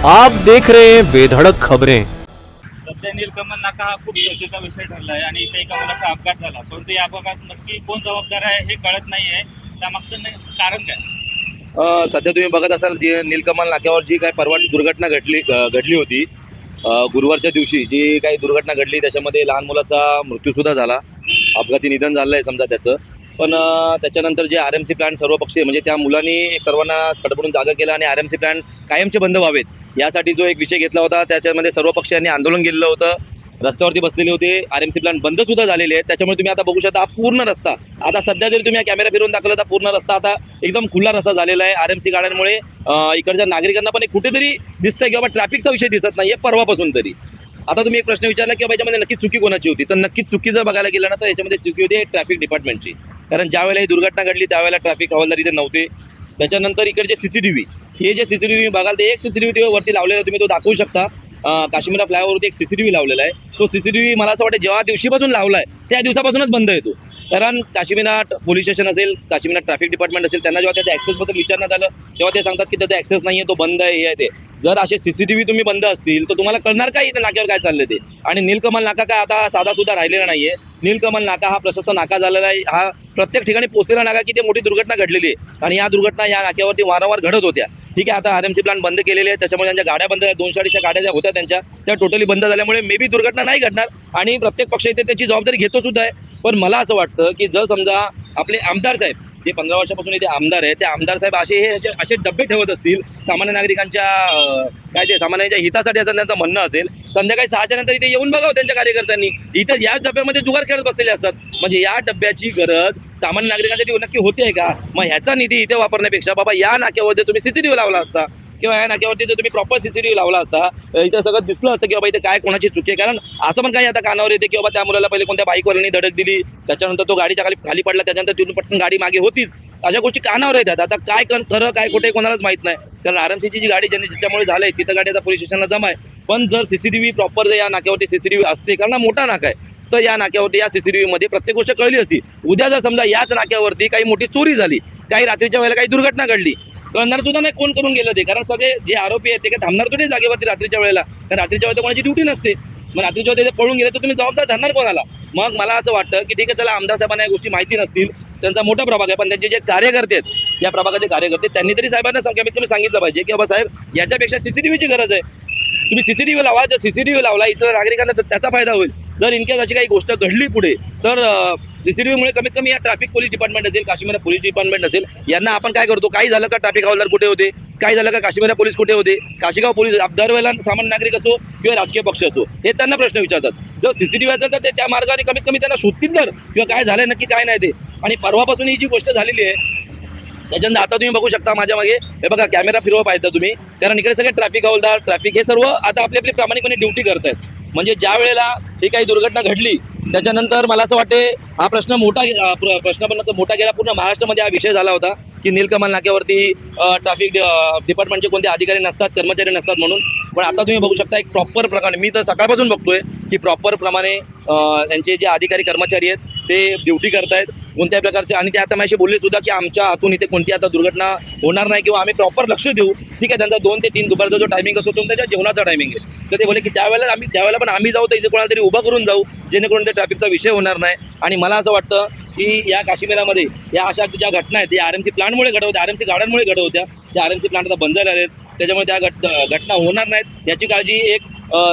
आप देख रहे हैं बेधड़क खबरें। सध्या नीलकमल नाका हा खूप चर्चेचा विषय ठरला आहे आणि इथे एका मुलाचा अपघात झाला, परंतु या अपघातात नक्की कोण जबाबदार आहे हे कळत नाहीये। त्यामागचं कारण काय? सध्या तुम्ही बघत असाल नीलकमल नाक्यावर जी काही परवा दुर्घटना घडली होती, गुरुवारच्या दिवशी जी काही दुर्घटना घडली त्याच्यामध्ये लहान मुलाचा मृत्यूसुद्धा झाला, अपघाती निधन झालं आहे समजा त्याचं। पण त्याच्यानंतर जे RMC प्लांट सर्वपक्षीय म्हणजे त्या मुलांनी एक सर्वांना खडबडून जागा केला आणि RMC प्लांट कायमचे बंद व्हावेत यासाठी जो एक विषय घेतला होता, त्याच्यामध्ये सर्व पक्षीयांनी आंदोलन केलेलं होतं, रस्त्यावरती बसलेले होते, RMC प्लांट बंदसुद्धा झालेले आहेत। त्याच्यामुळे तुम्ही आता बघू शकता पूर्ण रस्ता आता सध्या जरी तुम्ही कॅमेरा फिरवून दाखवला तर पूर्ण रस्ता आता एकदम खुला रस्ता झालेला आहे। RMC गाड्यांमुळे इकडच्या नागरिकांना पण एक कुठेतरी दिसतंय की बाबा ट्रॅफिकचा विषय दिसत नाही आहे परवापासून तरी। आता तुम्ही एक प्रश्न विचारला की बाबा याच्यामध्ये नक्की चुकी कोणाची होती, तर नक्कीच चुकी जर बघायला गेलं ना तर याच्यामध्ये चुकी होती ट्रॅफिक डिपार्टमेंटची। कारण ज्यावेळेला ही दुर्घटना घडली त्यावेळेला ट्रॅफिक हवालदार इथे नव्हते। त्याच्यानंतर इकडचे CCTV, हे जे CCTV बघाल ते एक CCTV वरती लावलेला तुम्ही तो दाखवू शकता। काश्मीरा फ्लायओव्हरवरती एक CCTV लावलेला आहे, तो CCTV मला असं वाटतं जेव्हा दिवशीपासून लावला आहे त्या दिवसापासूनच बंद येतो। कारण काश्मीरा पोलीस स्टेशन असेल, काश्मीरा ट्रॅफिक डिपार्टमेंट असेल, त्यांना जेव्हा त्याच्या ॲक्सेसबद्दल विचारण्यात आलं तेव्हा ते सांगतात की त्याचा ॲक्सेस नाही आहे, तो बंद आहे, हे आहे ते। जर असे CCTV तुम्ही बंद असतील तर तुम्हाला कळणार काय इथे नाक्यावर काय चाललं ते। आणि नीलकमल नाका काय आता साधासुद्धा राहिलेला नाही आहे। नीलकमल नाका हा प्रशस्त नाका झालेला आहे, हा प्रत्येक ठिकाणी पोहोचलेला नाका की ते मोठी दुर्घटना घडलेली आहे आणि या दुर्घटना या नाक्यावरती वारंवार घडत होत्या। ठीक आहे, आता RMC प्लांट बंद केलेले आहेत, त्याच्यामुळे त्यांच्या गाड्या बंद, 200-250 गाड्या ज्या होत्या त्यांच्या त्या टोटली बंद झाल्यामुळे मे बी दुर्घटना नाही घडणार आणि प्रत्येक पक्ष इथे त्याची जबाबदारी घेतो सुद्धा आहे। पण मला असं वाटतं की जर समजा आपले आमदार साहेब जे 15 वर्षापासून इथे आमदार आहेत, ते आमदार साहेब असे डब्बे ठेवत असतील सामान्य नागरिकांच्या काय ते सामान्यांच्या हितासाठी असं त्यांचं म्हणणं असेल, संध्याकाळी 6च्या नंतर इथे येऊन बघावं त्यांच्या कार्यकर्त्यांनी, इथं याच डब्यामध्ये जुगार खेळत बसलेले असतात। म्हणजे या डब्याची गरज सामान्य नागरिकांसाठी नक्की होते का? मग ह्याचा निधी इथे वापरण्यापेक्षा बाबा या नाक्यावरती तुम्ही CCTV लावला असता किंवा या नाक्यावरती जर तुम्ही प्रॉपर CCTV लावला असता, इथं सगळं दिसलं असतं की बाबा इथे काय कोणाची चुकी आहे। कारण असं पण काही आता कानावर येते की बाबा त्या मुलाला पहिले कोणत्या बाईकवाल्यांनी धडक दिली, त्याच्यानंतर तो गाडीच्या खाली पडला, त्याच्यानंतर तिथून पटकन गाडी मागे होतीच, अशा गोष्टी कानावर येतात। आता काय खरं काय खोटे कोणालाच माहीत नाही, कारण RMCची जी गाडी ज्याच्यामुळे झालंय तिथं गाडी आता पोलीस स्टेशनला जमा आहे। पण जर CCTV प्रॉपर जर या नाक्यावरती CCTV असते, कारण मोठा नाका आहे, तर या नाक्यावरती या CCTV मध्ये प्रत्येक गोष्ट कळली असती। उद्या जर समजा याच नाक्यावरती काही मोठी चोरी झाली, काही रात्रीच्या वेळेला काही दुर्घटना घडली, कळणार सुद्धा नाही कोण करून गेलं ते। कारण सगळे जे आरोपी आहेत ते काय थांबणार थोडी जागेवरती रात्रीच्या वेळेला, कारण रात्रीच्या वेळेला कोणाची ड्युटी नसते। मग रात्रीच्या वेळेला पळून गेले तर तुम्ही जबाबदार धरणार कोणाला? मग मला असं वाटतं की ठीक आहे, चला आमदार साहेबांना या गोष्टी माहिती नसतील, त्यांचा मोठा प्रभाग आहे, पण त्यांचे जे कार्यकर्ते आहेत या प्रभागाचे कार्यकर्ते त्यांनी तरी साहेबांना कमीत कमी सांगितलं पाहिजे की बाबा साहेब याच्यापेक्षा CCTVची गरज आहे, तुम्ही CCTV लावा। जर CCTV लावला इतर नागरिकांना त्याचा फायदा होईल। जर इनकेस अशी काही गोष्ट घडली पुढे तर CCTVमुळे कमीत कमी या ट्रॅफिक पोलीस डिपार्टमेंट असेल, काश्मीर पोलीस डिपार्टमेंट असेल, यांना आपण काय करतो, काही झालं का ट्रॅफिक हवालदार कुठे होते, काही झालं का काश्मीर पोलीस कुठे होते, काशीगाव पोलीस, दरवेळेला सामान्य नागरिक असो किंवा राजकीय पक्ष असो हे त्यांना प्रश्न विचारतात। जर CCTV असेल तर ते त्या मार्गाने कमीत कमी त्यांना शोधतील तर किंवा काय झालं नक्की काय नाही ते। आणि परवापासून ही जी गोष्ट झालेली आहे त्याच्यानंतर आता तुम्ही बघू शकता माझ्या मागे हे बघा कॅमेरा फिरवा पाहिजे तुम्ही, कारण इकडे सगळे ट्रॅफिक हवालदार ट्रॅफिक हे सर्व आता आपली आपली प्रामाणिकपणे ड्युटी करत आहेत। म्हणजे ज्या वेळेला ही काही दुर्घटना घडली त्याच्यानंतर मला असं वाटते हा प्रश्न मोठा गेला, पूर्ण महाराष्ट्रामध्ये हा विषय झाला होता की नीलकमल नाक्यावरती ट्रॅफिक डिपार्टमेंटचे कोणते अधिकारी नसतात, कर्मचारी नसतात म्हणून। पण आता तुम्ही बघू शकता एक प्रॉपर प्रमाणे, मी तर सकाळपासून बघतोय की प्रॉपर प्रमाणे त्यांचे जे अधिकारी कर्मचारी आहेत ते ड्युटी करतायत कोणत्याही प्रकारचे। आणि ते आता माझ्याशी बोलले सुद्धा की आमच्या हातून इथे कोणती आता दुर्घटना होणार नाही किंवा आम्ही प्रॉपर लक्ष देऊ। ठीक आहे, त्यांचा 2 ते 3 दुपारचा जो टायमिंग असतो तो त्याच्या जेवणाचा टायमिंग आहे, तर ते बोले की त्यावेळेला पण आम्ही जाऊ तर इथे कोणाला तरी उभा करून जाऊ जेणेकरून ते ट्रॅफिकचा विषय होणार नाही। आणि मला असं वाटतं की या काश्मीरामध्ये या अशा ज्या घटना आहेत या RMC प्लांटमुळे घडत होत्या, RMC गाड्यांमुळे घडत होत्या, त्या RMC प्लांट आता बंद झाले आहेत, त्याच्यामुळे त्या घटना होणार नाहीत याची काळजी एक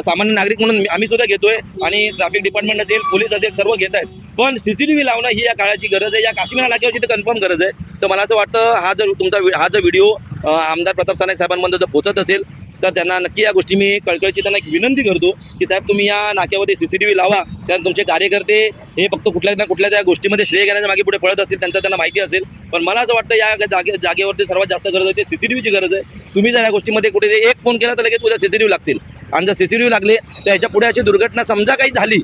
सामान्य नागरिक म्हणून आम्ही सुद्धा घेतोय आणि ट्रॅफिक डिपार्टमेंट असेल, पोलीस असेल, सर्व घेत आहेत। पण CCTV लावणं ही या काळाची गरज आहे, या काश्मीर नाक्यावरची तर कन्फर्म गरज आहे। तर मला असं वाटतं हा जर व्हिडिओ आमदार प्रताप सरनाईक साहेबांपर्यंत जर पोहोचत असेल तर त्यांना नक्की या गोष्टी मी कळकळीची त्यांना एक विनंती करतो की साहेब तुम्ही या नाक्यावरती CCTV लावा, कारण तुमचे कार्यकर्ते हे फक्त कुठल्या ना कुठल्या त्या गोष्टीमध्ये श्रेय घेण्याच्या मागे पुढे पळत असतील, त्यांना माहिती असेल। पण मला असं वाटतं या जागेवरती सर्वात जास्त गरज आहे ते CCTVची गरज आहे। तुम्ही जर या गोष्टीमध्ये कुठे एक फोन केला तर लगेच उद्या CCTV लागतील, आणि जर CCTV लागले तर याच्या पुढे अशी दुर्घटना समजा काही झाली,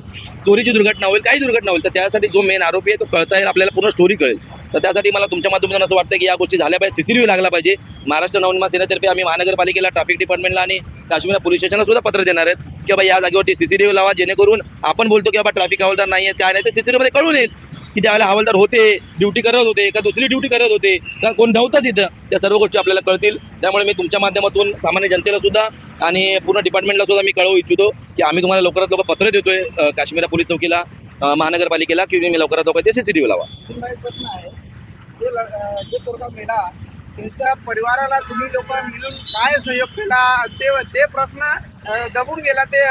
चोरीची दुर्घटना होईल, काही दुर्घटना होईल, तर त्यासाठी जो मेन आरोपी आहे तो कळता येईल, आपल्याला पूर्ण स्टोरी कळेल। तर त्यासाठी मला तुमच्या माध्यमातून असं वाटतं की या गोष्टी झाल्या पाहिजे, CCTV लागला पाहिजे। महाराष्ट्र नवनिर्माण सेनेतर्फे आम्ही महानगरपालिकेला, ट्रॅफिक डिपार्टमेंटला आणि काश्मीर पोलीस स्टेशनला सुद्धा पत्र देणार आहेत की बाबा या जागेवरती CCTV लावा, जेणेकरून आपण बोलतो की बाबा ट्रॅफिक हवालदार नाही आहेत काय नाही ते CCTV मध्ये कळून येईल। की त्यावेळेला हवालदार होते, ड्युटी करत होते का दुसरी ड्युटी करत होते का कोण नव्हतं तिथं, त्या सर्व गोष्टी आपल्याला कळतील. त्यामुळे मी तुमच्या माध्यमातून सामान्य जनतेला सुद्धा आणि पूर्ण डिपार्टमेंटला सुद्धा मी कळवू इच्छितो की आम्ही तुम्हाला लवकरात लवकर पत्र देतोय काश्मीर पोलीस चौकीला, महानगरपालिकेला, की मी लवकरात लवकर ते CCTV लावा. प्रश्न आहे जे पोरगा मेला त्यांच्या परिवाराला तुम्ही लोक मिळून काय सहयोग केला ते प्रश्न दबून गेला. ते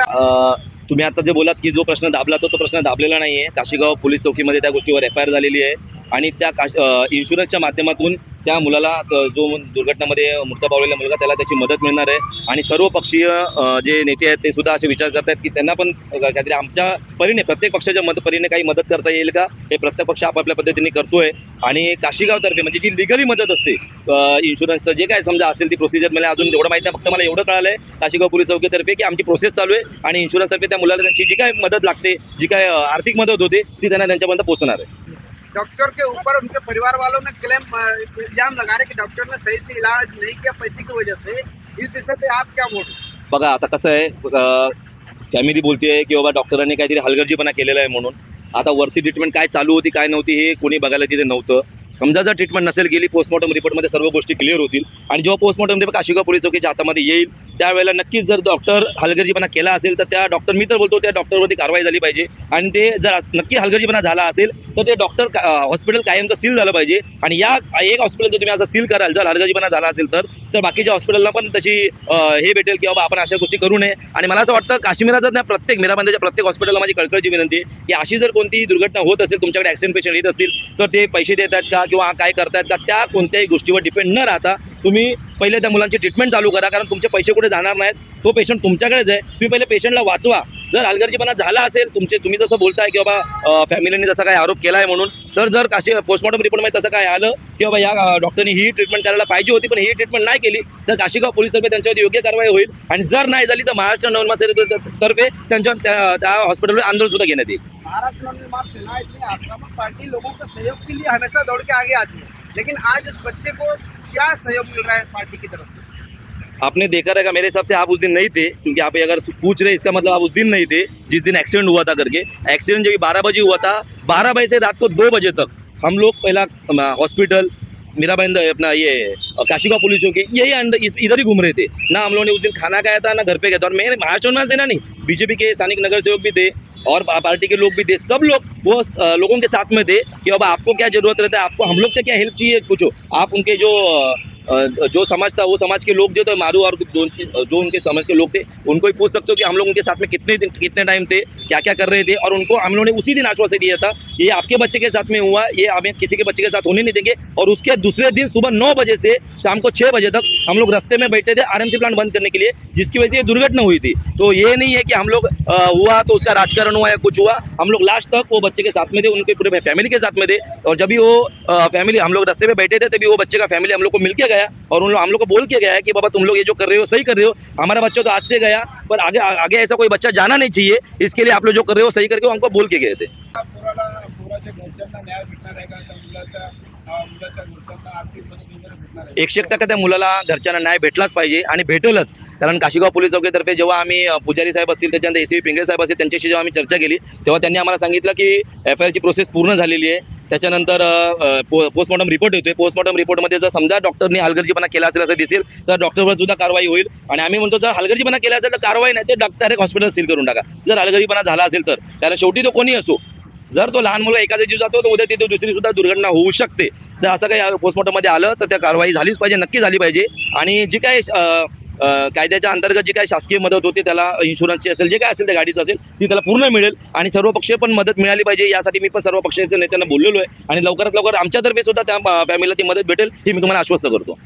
तुम्ही आता जे बोलात की जो प्रश्न दाबला तो प्रश्न दाबलेला नाही आहे. काशीगाव पोलीस चौकीमध्ये त्या गोष्टीवर FIR झालेली आहे आणि त्या इन्शुरन्सच्या माध्यमातून त्या मुलाला जो दुर्घटनेमध्ये मृत पावलेला मुलगा त्याला त्याची मदत मिळणार आहे. आणि सर्व पक्षीय जे नेते आहेत ते सुद्धा असे विचार करतात की त्यांना पण काहीतरी आमच्या परीने प्रत्येक पक्षाच्या परीने काही मदत करता येईल का, हे प्रत्येक पक्ष आपापल्या पद्धतीने करतोय. आणि काशीगावतर्फे म्हणजे जी लिगली मदत असते इन्शुरन्सचं जे काय समजा असेल ती प्रोसिजर मला अजून एवढं माहिती नाही, फक्त मला एवढं कळालं आहे काशीगाव पोलीस चौकीतर्फे की आमची प्रोसेस चालू आहे आणि इन्शुरन्सतर्फे त्या मुलाला त्यांची जी काय मदत लागते, जी काय आर्थिक मदत होते ती त्यांना त्यांच्यापर्यंत पोहोचणार आहे. डॉक्टर के ऊपर उनके परिवार वालों ने इल्जाम लगा रहे कि डॉक्टर ने सही से इलाज नहीं किया पैसे की वजह से. इस विषय पे आप क्या बोल? बघा आता कसं आहे, फॅमिली बोलते की बाबा डॉक्टरांनी काहीतरी हलगर्जीपणा केलेला आहे म्हणून. आता वरती ट्रीटमेंट काय चालू होती काय नव्हती हे कोणी बघायला तिथे नव्हतं. समजा जर ट्रीटमेंट नसेल गेली पोस्टमॉर्टम रिपोर्टमध्ये सर्व गोष्टी क्लिअर होतील आणि जेव्हा पोस्टमॉर्टम रिपोर्ट काशीगाव पोलीस चौकीच्या हातामध्ये येईल त्यावेळेला नक्कीच जर डॉक्टर हलगर्जीपणा केला असेल तर त्या डॉक्टर, मी तर बोलतो त्या डॉक्टरवरती कारवाई झाली पाहिजे. आणि ते जर नक्की हलगर्जीपणा झाला असेल तर ते डॉक्टर हॉस्पिटल कायमचं सील झालं पाहिजे. आणि या एक हॉस्पिटल जर तुम्ही असं सील कराल जर हलगर्जीपणा झाला असेल तर बाकीच्या हॉस्पिटलला पण तशी हे भेटेल की बाबा आपण अशा गोष्टी करू नये. आणि मला असं वाटतं काश्मीरात ना प्रत्येक मीराबंदरच्या प्रत्येक हॉस्पिटलला माझी कळकळीची विनंती आहे की अशी जर कोणतीही दुर्घटना होत असेल, तुमच्याकडे ॲक्सिडेंट पेशंट येत असतील तर ते पैसे देत आहेत का किंवा काय करतायत का, त्या कोणत्याही गोष्टीवर डिपेंड न राहता तुम्ही पहिले त्या मुलांची ट्रीटमेंट चालू करा. कारण तुमचे पैसे कुठे जाणार नाहीत, तो पेशंट तुमच्याकडेच आहे. तुम्ही पहिले पेशंटला वाचवा. जर हलगर्जीपणा झाला असेल तुम्ही जसं बोलताय की बाबा फॅमिलीने जसा काय आरोप केला आहे म्हणून, तर जर पोस्टमॉर्टम रिपोर्टमध्ये तसं काय आलं की बाबा या डॉक्टरनी ही ट्रीटमेंट करायला पाहिजे होती पण ही ट्रीटमेंट नाही केली तर काशीगाव पोलीसतर्फे त्यांच्यावर योग्य कारवाई होईल. आणि जर नाही झाली तर महाराष्ट्र नवनिर्माण तर्फे त्यांच्या त्या हॉस्पिटलवर आंदोलन सुद्धा घेण्यात येईल. महाराष्ट्र नवनिर्माण सेना इतनी आक्रामक पार्टी लोगों के सहयोग के लिए हमेशा दौड़ के आगे आती है, लेकिन आज उस बच्चे को क्या सहयोग मिल रहा है पार्टी की तरफ से? आपने देखा रहेगा, मेरे हिसाब से आप उस दिन नहीं थे क्योंकि आप अगर पूछ रहे इसका मतलब आप उस दिन नहीं थे जिस दिन एक्सीडेंट हुआ था करके. एक्सीडेंट जब 12 बजे हुआ था, 12 बजे से रात को 2 बजे तक हम लोग पहला हॉस्पिटल मीराबंद अपना ये काशीगाव पुलिस चौकी यही इधर ही घूम रहे थे ना. हम लोगों ने उस दिन खाना खाया था ना घर पे गया था. और मेरे महाराष्ट्र में सेना नहीं, बीजेपी के स्थानिक नगर सेवक भी थे और पार्टी के लोग भी थे. सब लोग वो लोगों के साथ में थे कि बाबा आपको क्या जरूरत रहता है, आपको हम लोग से क्या हेल्प चाहिए पूछो. आप उनके जो समाज था वो समाज के लोग जो थे मारू और जो उनके समाज के लोग थे उनको ही पूछ सकते हो कि हम लोग उनके साथ में कितने टाइम थे, क्या क्या कर रहे थे. और उनको हम लोगों ने उसी दिन आश्वासन दिया था ये आपके बच्चे के साथ में हुआ, ये हमें किसी के बच्चे के साथ होने नहीं देंगे. और उसके दूसरे दिन सुबह 9 बजे से शाम को 6 बजे तक हम लोग रास्ते में बैठे थे RMC प्लांट बंद करने के लिए, जिसकी वजह से ये दुर्घटना हुई थी. तो ये नहीं है कि हम लोग हुआ तो उसका राजकारण हुआ या कुछ हुआ. हम लोग लास्ट तक वो बच्चे के साथ में थे, उनके पूरे फैमिली के साथ में थे. और जब भी वो फैमिली हम लोग रास्ते में बैठे थे तभी वो बच्चे का फैमिली हम लोग को मिल के गया और हम लोग को बोल के गया है कि बाबा तुम लोग ये जो कर रहे हो सही कर रहे हो. हमारा बच्चा तो आज से गया पर आगे ऐसा कोई बच्चा जाना नहीं चाहिए, इसके लिए आप लोग जो कर रहे हो सही करके हमको बोल के गए थे. घरच्यांना न्याय भेटणार आहे का मुलाच्या घरच्यांना आर्थिक मदत वगैरे भेटणार आहे? 100% त्या मुलाला घरच्यांना न्याय भेटलाच पाहिजे आणि भेटेलच. कारण काशीगाव पोलीस चौकीतर्फे जेव्हा आम्ही पुजारी साहेब असतील त्याच्यानंतर ACP पिंगळे साहेब असतील त्यांच्याशी जेव्हा आम्ही चर्चा केली तेव्हा त्यांनी आम्हाला सांगितलं की FIRची प्रोसेस पूर्ण झालेली आहे. त्याच्यानंतर पोस्टमॉर्टम रिपोर्ट येतोय. पोस्टमॉर्टम रिपोर्टमध्ये जर समजा डॉक्टरने हलगर्जीपणा केला असेल असं दिसेल तर डॉक्टरवर सुद्धा कारवाई होईल. आणि आम्ही म्हणतो जर हलगर्जीपणा केला असेल तर कारवाई नाही, ते डायरेक्ट हॉस्पिटल सील करून टाका जर हलगर्जीपणा झाला असेल तर. कारण शेवटी तो कोणी असो, जर तो लहान मुलगा एखाद्या जीव जातो तर उद्या तिथे दुसरी सुद्धा दुर्घटना होऊ शकते. जर असं काही पोस्टमॉर्टममध्ये आलं तर त्या कारवाई झालीच पाहिजे, नक्की झाली पाहिजे. आणि जी काय कायद्याच्या अंतर्गत जी काय शासकीय मदत होते त्याला इन्शुरन्सची असेल जे काय असेल त्या गाडीचं असेल ती त्याला पूर्ण मिळेल. आणि सर्व पक्षीय पण मदत मिळाली पाहिजे यासाठी मी पण सर्व पक्षाच्या नेत्यांना बोललेलो आहे. आणि लवकरात लवकर आमच्यातर्फे सुद्धा त्या फॅमिलीला ती मदत भेटेल ही मी तुम्हाला आश्वस्त करतो.